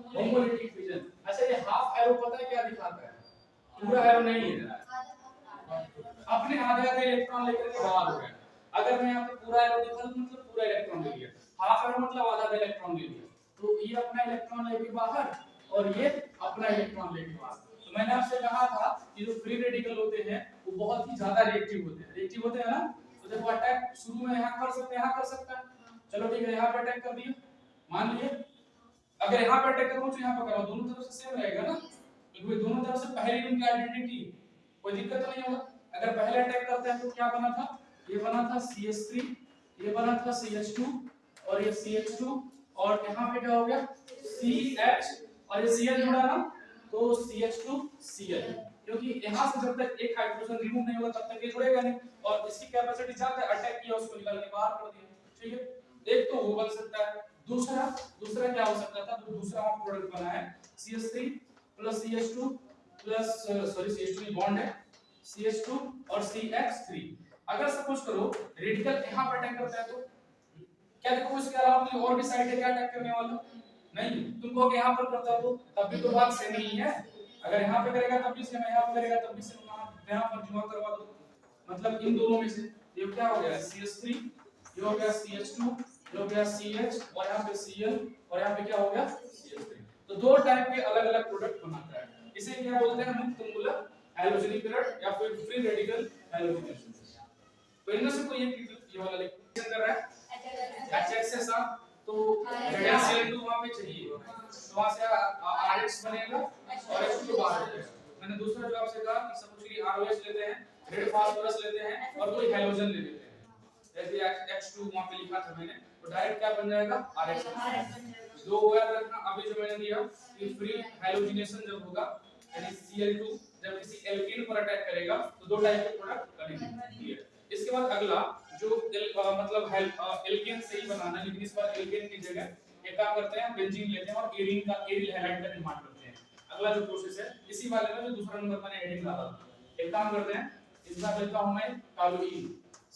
Homolytic fission. अच्छा ये हाफ एरो पता है क्या दिखाता है? पूरा एरो नहीं है, अपने आधे आधे इलेक्ट्रॉन लेकर के बाहर हो गया। अगर मैं यहाँ पे पूरा एरो दिखा तो मतलब पूरा इलेक्ट्रॉन ले लिया, हाफ एरो मतलब आधा आधा इलेक्ट्रॉन ले लिया। तो ये अपना इलेक्ट्रॉन लेके बाहर और ये अपना इलेक्ट्रॉन लेके बाहर। तो मैंने आपसे कहा था कि जो फ्री रेडिकल होते हैं वो बहुत ही ज्यादा रिएक्टिव होते हैं, रिएक्टिव होते हैं ना। तो देखो अटैक शुरू में यहाँ कर सकते हैं, यहाँ कर सकता है। चलो ठीक है, यहाँ पे अटैक कर दिया, मान लिए अगर यहाँ पे अटैक करूँ तो यहाँ पे करो, दोनों तरफ से सेम रहेगा ना, क्योंकि दोनों तरफ से पहली उनकी आइडेंटिटी, कोई दिक्कत तो नहीं होगा। अगर पहले अटैक करते हैं तो क्या बना था? ये बना था CH3, ये बना था CH2 और ये CH2, और यहाँ पे क्या हो गया? CH, और ये Cl जुड़ा ना तो CH2Cl, क्योंकि यहाँ से जब तक एक हाइड्रोजन रिमूव नहीं होगा तब तक ये जुड़ेगा नहीं, और इसकी कैपेसिटी ज्यादा है, अटैक किया उसको निकाल के बाहर कर दिया। ठीक है, एक तो वो बन सकता है। दूसरा क्या हो सकता था? तो दूसरा हम प्रोडक्ट बना है CH3 plus CH2 plus CH2 bond है CH2 और CH3। अगर सपोज करो रेडिकल यहाँ पर अटैक करता है तो क्या देखो इसके अलावा कोई और भी साइड है क्या अटैक करने वाला? नहीं। तुम कहोगे यहाँ पर करता है तो तब भी तो बात सेम ही है। अगर यहाँ पे करेगा तब भी सेम, यहाँ पे करेगा तब भी सेम, यहाँ पर जुड़ा करवा दो, मतलब इन दोनों में से ये क्या हो गया? CH3, ये हो गया CH2, ये हो गया CH, और यहाँ पे Cl, और यहाँ पे क्या हो गया? CH3। तो दो टाइप के अलग-अलग प्रोडक्ट बनाता है। इसे क्या बोलते हैं? मुक्त मूलक हैलोजेनिक या फिर फ्री रेडिकल हैलोजेनेशन। तो इनमें से कोई एक ये वाला लिखकर कर रहा है HX के साथ, तो Cl2 वहां पे चाहिए, तो वहां से RH बनेगा और H2 बाहर हो जाएगा। मैंने दूसरा जो आपसे कहा कि सपोज कि ROH लेते हैं, रेड फास्फोरस लेते हैं और कोई हैलोजन ले लेते हैं, जैसे H2 वहां पे लिखा था मैंने, तो डायरेक्ट क्या बन जाएगा? RH। दो याद रखना, अभी जो मैंने दिया कि फ्री हैलोजिनेशन जब होगा यानी Cl2 जब किसी एल्केन पर अटैक करेगा तो दो टाइप के प्रोडक्ट बनेंगे। इसके बाद अगला जो मतलब एल्केन से ही बनाना, लेकिन इस बार एल्केन की जगह एक काम करते हैं, बेंजीन लेते हैं और एरीन एरिल हैलाइड का निर्माण करते हैं। अगला जो प्रोसेस है इसी वाले में जो दूसरा नंबर मैंने एडिंग डाला, एक काम करते हैं, इस बार लेता हूं मैं टॉलुइन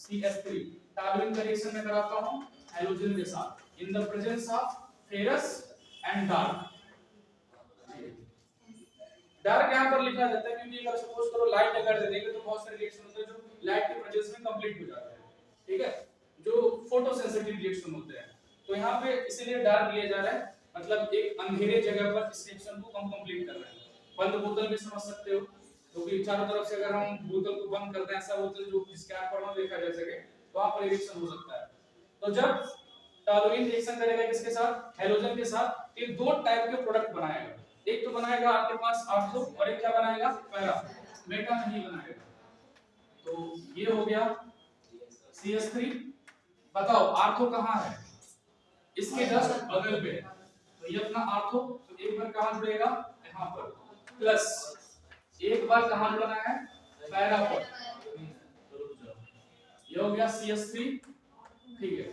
CH3, टॉलुइन का रिएक्शन में कराता हूं हैलोजन के साथ in the presence of ferrous and dark. Dark यहाँ पर लिखा जाता है क्योंकि अगर सपोज करो लाइट अगर दे देंगे तो बहुत सारे रिएक्शन होते हैं जो लाइट के प्रेजेंस में कंप्लीट हो जाते हैं। ठीक है, जो फोटो सेंसिटिव रिएक्शन होते हैं, तो यहाँ पे इसीलिए डार्क लिया जा रहा है, मतलब एक अंधेरे जगह पर इस रिएक्शन को हम कंप्लीट कर रहे हैं। बंद बोतल भी समझ सकते हो, क्योंकि चारों तरफ से अगर हम बोतल को बंद करते हैं, ऐसा बोतल जो जिसके आंख पर ना देखा जा सके, तो वहां पर रिएक्शन हो सकता है। तो जब टॉलुइन रिएक्शन करेगा किसके साथ? हैलोजन के साथ, ये दो टाइप के प्रोडक्ट बनाएगा। एक तो बनाएगा आपके पास आर्थो और एक क्या बनाएगा? पैरा, मेटा नहीं बनाएगा। तो ये हो गया CH3। बताओ आर्थो कहाँ है? इसके जस्ट बगल पे, तो ये अपना आर्थो, तो एक बार कहाँ जुड़ेगा? यहाँ पर, प्लस एक बार कहाँ जुड़ना है? पैरा पर। ये हो गया CH3, ठीक है,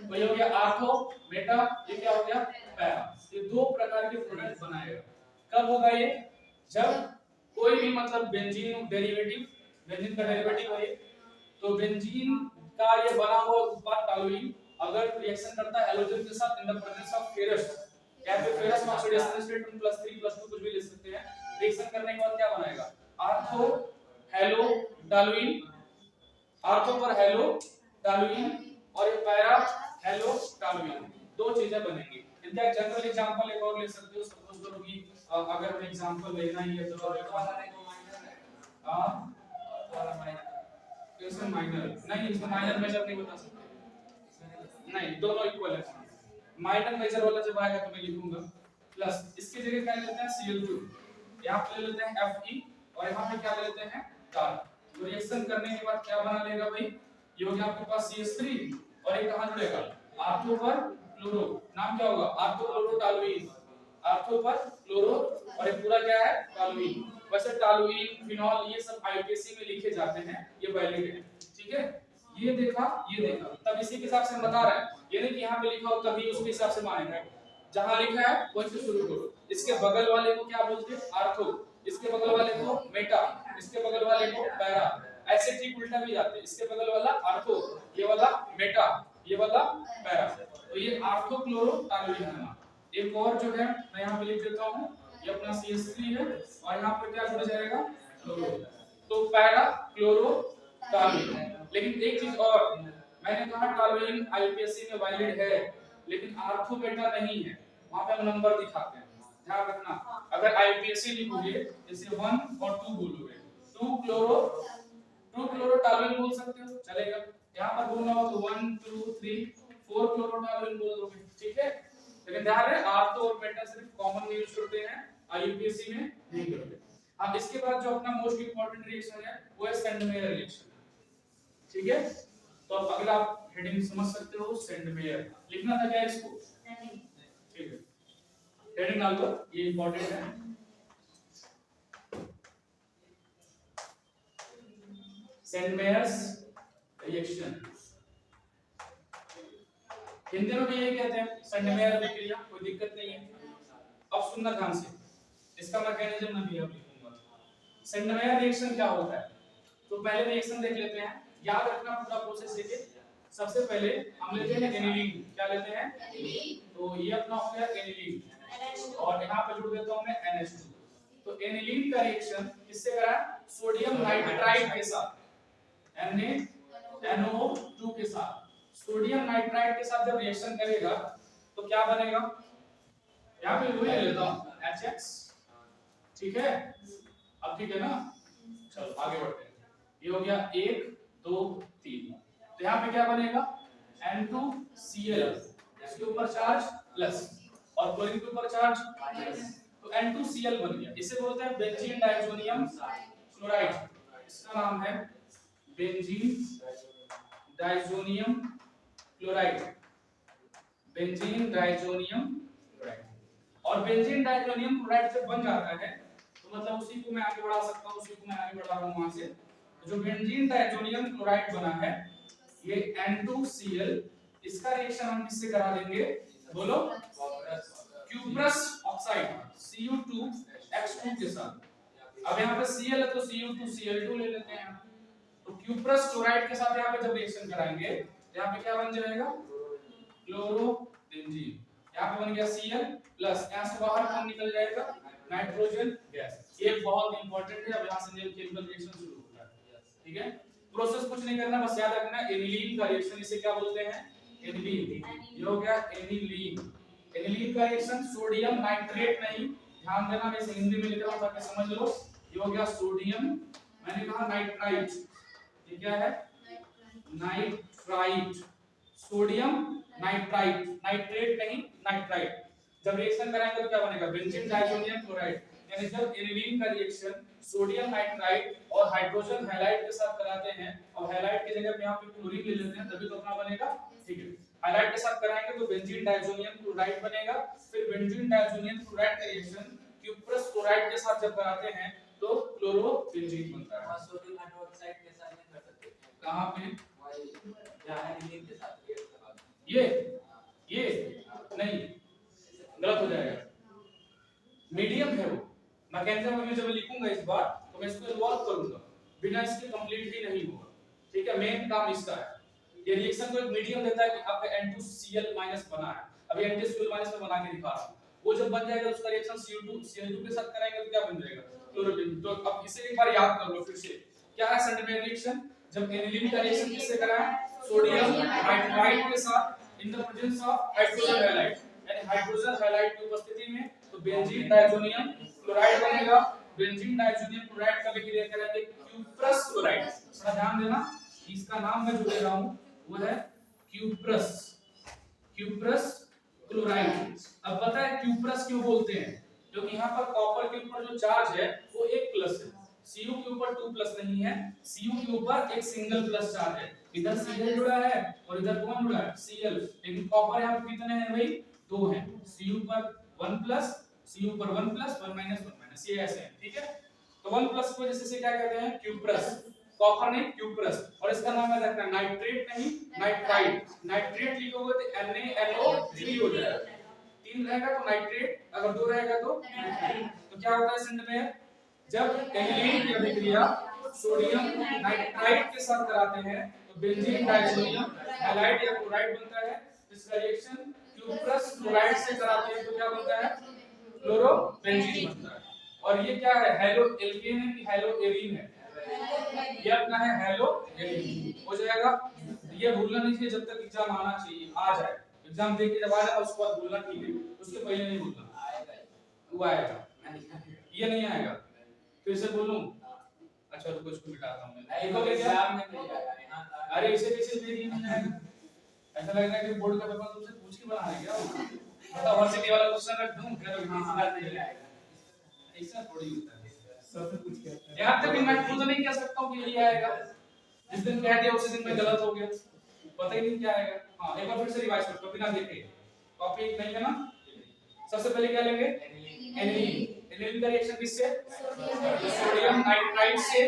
तो ये हो गया आर्थो मेटा, ये क्या हो गया? पैरा। ये दो प्रकार के प्रोडक्ट बनाएगा। कब होगा ये? जब कोई भी मतलब बेंजीन डेरिवेटिव, बेंजीन का डेरिवेटिव है, तो बेंजीन का ये बना हुआ उत्पाद टॉलुइन अगर रिएक्शन करता है हैलोजन के साथ in the presence of ferrous, या फिर फेरस ऑक्सीडेशन स्टेट 1+3+2 कुछ भी ले सकते हैं, रिएक्शन करने के बाद क्या बनाएगा? आर्थो हेलो टॉलुइन, आर्थो पर हेलो टॉलुइन और ये पैरा हेलो टॉलुइन, दो चीजें बनेंगी। इनका एक जनरल एग्जांपल एक और ले सकते हो, सपोज करो कि अगर मैं एग्जांपल लेना ही है तो इसमें माइनर नहीं, इसमें माइनर मेजर नहीं बता सकते, नहीं दोनों इक्वल है। माइनर मेजर वाला जब आएगा तो मैं लिखूंगा प्लस, इसकी जगह क्या लेते हैं? Cl2, यहाँ पे ले लेते हैं Fe और यहाँ पे क्या ले लेते हैं? डार्क। तो रिएक्शन करने के बाद क्या बना लेगा भाई? ये हो गया आपके पास CH3 और ये कहाँ जुड़ेगा? आर्थो पर क्लोरो, नाम क्या होगा? आर्थो क्लोरो टॉलुइन, आर्थो पर क्लोरो, और ये पूरा क्या है? टॉलुइन। वैसे टॉलुइन, फिनॉल ये सब IUPAC में लिखे जाते हैं, ये वैलिड है। ठीक है, ये देखा, तब इसी के हिसाब से हम बता रहे हैं, ये नहीं कि यहाँ पे लिखा हो तभी उसके हिसाब से मानेंगे। जहाँ लिखा है वहीं से शुरू करो। इसके बगल वाले को क्या बोलते हैं? आर्थो, इसके बगल वाले को मेटा, इसके बगल वाले को पैरा, ऐसे ठीक उल्टा भी जाते हैं। इसके बगल वाला आर्थो, ये वाला मेटा, ये वाला पैरा। तो ये आर्थो क्लोरो टॉलुइन है ना। एक और जो है मैं यहाँ पे लिख देता हूँ, ये अपना CH3 है और यहाँ पर क्या जुड़ जाएगा क्लोरो, तो पैरा क्लोरो टॉलुइन। लेकिन एक चीज और, मैंने कहा टॉलुइन IUPAC में वैलिड है, लेकिन आर्थो बेटा नहीं है, वहां पे हम नंबर दिखाते हैं, ध्यान रखना। अगर IUPAC लिखोगे जैसे 1 और 2 बोलोगे, 2 क्लोरो टॉलुइन बोल सकते हो, चलेगा। यहाँ पर बोलना हो तो 1 2 3 4 क्लोरो टॉलुइन बोल दोगे, ठीक है। लेकिन ध्यान रहे आर्थो और बेटा सिर्फ कॉमन यूज करते हैं, IUPAC में नहीं करते। अब इसके बाद जो अपना मोस्ट इंपॉर्टेंट रिएक्शन है वो है सेंडमेयर रिएक्शन, ठीक है। तो अब अगला आप हेडिंग समझ सकते हो, सेंडमेयर लिखना था क्या इसको, ठीक है, हेडिंग डाल दो, ये इंपॉर्टेंट है। सेंडमेयर्स रिएक्शन, हिंदी में भी यही कहते हैं सेंडमेयर प्रक्रिया, कोई दिक्कत नहीं है। अब सुनना ध्यान से, इसका मैकेनिज्म मैं भी अब लिखूंगा। सेंडमेयर रिएक्शन क्या होता है, तो पहले रिएक्शन देख लेते हैं, याद रखना पूरा प्रोसेस देखिए। सबसे पहले हम लेते हैं एनिलीन, क्या लेते हैं तो ये अपना हो गया एनिलीन और यहाँ पे जुड़ देता हूं मैं NH2। तो एनिलीन का रिएक्शन किससे करा है, सोडियम नाइट्राइट के साथ, NaNO2 के साथ। सोडियम नाइट्राइट के साथ जब रिएक्शन करेगा तो क्या बनेगा, यहाँ पे वही लेता हूँ HX, ठीक है। अब ठीक है ना, चलो आगे बढ़ते हैं। ये हो गया 1 2 3, तो यहाँ पे क्या बनेगा N2Cl, इसके ऊपर चार्ज प्लस और क्लोरीन के ऊपर चार्ज माइनस, तो N2Cl बन गया। इसे बोलते हैं बेंजीन डाइजोनियम क्लोराइड, इसका नाम है benzene diazonium chloride, benzene diazonium chloride. और बेंजीन डाइजोनियम क्लोराइड जब बन जाता है तो मतलब उसी को मैं आगे बढ़ा सकता हूँ, उसी को मैं आगे बढ़ा रहा हूँ वहां से। जो बेंजीन डाइजोनियम क्लोराइड बना है ये N2Cl, इसका रिएक्शन हम किससे करा देंगे बोलो, क्यूप्रस ऑक्साइड Cu2X2 के साथ। अब यहाँ पे Cl है तो Cu2Cl2 ले लेते हैं, तो क्यूप्रस क्लोराइड के साथ यहाँ पे जब रिएक्शन कराएंगे यहाँ पे क्या बन जाएगा क्लोरोबेंजीन, यहाँ पे बन गया Cl प्लस, यहाँ से बाहर कौन निकल जाएगा नाइट्रोजन गैस। ये बहुत इंपॉर्टेंट है, अब यहाँ से केमिकल रिएक्शन शुरू होता है, ठीक है। प्रोसेस कुछ नहीं करना, बस याद रखना एनिलीन का रिएक्शन इसे क्या बोलते हैं एनिलीन, ये हो गया एनिलीन। एनिलीन का रिएक्शन सोडियम नाइट्रेट नहीं, ध्यान देना मैं इसे हिंदी में लिख रहा हूं ताकि समझ लो। ये हो गया सोडियम, मैंने कहा नाइट्राइट, ये क्या है नाइट्राइट, सोडियम नाइट्राइट, नाइट्रेट नहीं नाइट्राइट। जब रिएक्शन कराएंगे तो क्या बनेगा बेंजीन डाइजोनियम क्लोराइड, यानी जब एनिलीन का रिएक्शन सोडियम नाइट्राइट और हाइड्रोजन हैलाइड के साथ कराते हैं और हैलाइड की जगह पे यहां पे क्लोरीन ले लेते हैं तभी तो अपना बनेगा, ठीक है। हैलाइड के साथ कराएंगे तो बेंजीन डाइजोनियम क्लोराइड बनेगा, फिर बेंजीन डाइजोनियम क्लोराइड का रिएक्शन क्यूप्रस क्लोराइड के साथ जब कराते हैं तो क्लोरोबेंजीन बनता है। सोडियम हाइड्रोक्साइड के साथ नहीं कर सकते, कहां पे जहां एनिलीन के साथ ये नहीं, गलत हो जाएगा, मीडियम है वो। मैकेनिज्म में जब लिखूंगा इस बार तो मैं इसको इन्वॉल्व करूंगा, बिना इसके कंप्लीट ही नहीं होगा, ठीक है। मेन काम इसका है, ये रिएक्शन को एक मीडियम देता है कि आपका N2Cl- बना है, अभी N2Cl- में बना के दिखा रहा हूं, वो जब बन जाएगा उसका रिएक्शन Cu2Cl2 के साथ कराएंगे तो क्या बन जाएगा क्लोरोबेंजीन। तो अब इसे एक बार याद कर लो फिर से, क्या है सेंडमेयर रिएक्शन, जब एनिलीन का रिएक्शन किससे कराया सोडियम नाइट्राइट के साथ in the presence of hydrogen halide, यानी हाइड्रोजन हैलाइड की उपस्थिति में तो बेंजीन डाइजोनियम क्लोराइड बनेगा। बेंजीन डाइजोनियम क्लोराइड का भी क्रिया करेंगे क्यूप्रस क्लोराइड, थोड़ा ध्यान देना इसका नाम मैं जो ले रहा हूं वो है क्यूप्रस क्लोराइड। अब पता है क्यूप्रस क्यों बोलते हैं, क्योंकि यहाँ पर कॉपर के ऊपर जो चार्ज है वो 1+ है, Cu के ऊपर 2+ नहीं है, Cu के ऊपर एक सिंगल प्लस चार्ज है, इधर Cl जुड़ा है और इधर कौन जुड़ा है Cl, लेकिन कॉपर यहाँ पे कितने हैं भाई 2 हैं, Cu पर 1+, Cu पर 1+, 1-1-, ये ऐसे है, ठीक है। तो 1+ की वजह से क्या कहते हैं क्यूप्रस, कॉपर नहीं क्यूप्रस, और इसका नाम याद रखना नाइट्रेट नहीं नाइट्राइट, नाइट्रेट लिखोगे तो NaNO3 हो जाएगा, 3 रहेगा तो नाइट्रेट, अगर 2 रहेगा तो नाइट्राइट। तो क्या होता है सेंडमेयर, जब एनिलीन की अभिक्रिया सोडियम नाइट्राइट के साथ कराते हैं तो बेंजीन डाइसोनियम हैलाइड या क्लोराइड बनता है। इसका रिएक्शन क्यूप्रस क्लोराइड से कराते हैं तो क्या बनता है? क्लोरोबेंजीन बनता है। और ये क्या है? हेलो एल्केन है कि हेलो एरीन है? ये अपना है हेलो एरीन। हो जाएगा। ये भूलना नहीं चाहिए जब तक एग्जाम आना चाहिए, आ जाए एग्जाम देख के जब आ जाए उसके बाद भूलना ठीक है, उसके पहले नहीं भूलना। आएगा वो आएगा, ये नहीं आएगा। फिर से बोलूं? अच्छा रुको इसको मिटाता हूं मैं। नहीं तो एग्जाम में नहीं आएगा यहां। अरे इसे कैसे दे दिया नहीं आएगा? ऐसा लग रहा है कि बोर्ड का पेपर तुमसे पूछ के बना है क्या? मतलब वर्सिटी वाला क्वेश्चन रख दूं फिर हां नहीं आएगा, ऐसा थोड़ी होता है। सबसे कुछ कहता है यहाँ तक मैं खुद नहीं कह सकता हूँ कि यही आएगा। जिस दिन कह दिया उसी दिन में गलत हो गया, पता ही नहीं क्या आएगा। हाँ एक बार फिर से रिवाइज करो बिना देखे, कॉपी नहीं करना। सबसे पहले क्या लेंगे? एनिलीन। एनिलीन का रिएक्शन किससे? सोडियम नाइट्राइट से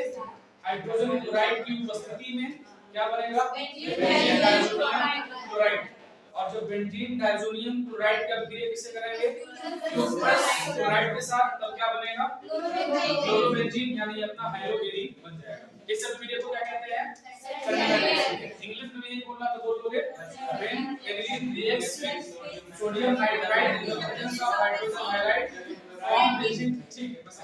हाइड्रोजन क्लोराइड की उपस्थिति में क्या बनेगा? Benzene diazonium chloride. और जो बेंजीन डाइसोनियम क्लोराइड का अभिक्रिया किससे कराएंगे? क्यूप्रस क्लोराइड के साथ, तब क्या बनेगा? क्लोरोबेंजीन, यानी अपना हाइड्रोक्लोरीन बन जाएगा। इस सब पीरियड को क्या कहते हैं? इंग्लिश में भी बोलना तो बोल दोगे when aniline reacts with sodium nitrite in the presence of hydrogen hydride form benzene. ठीक है बस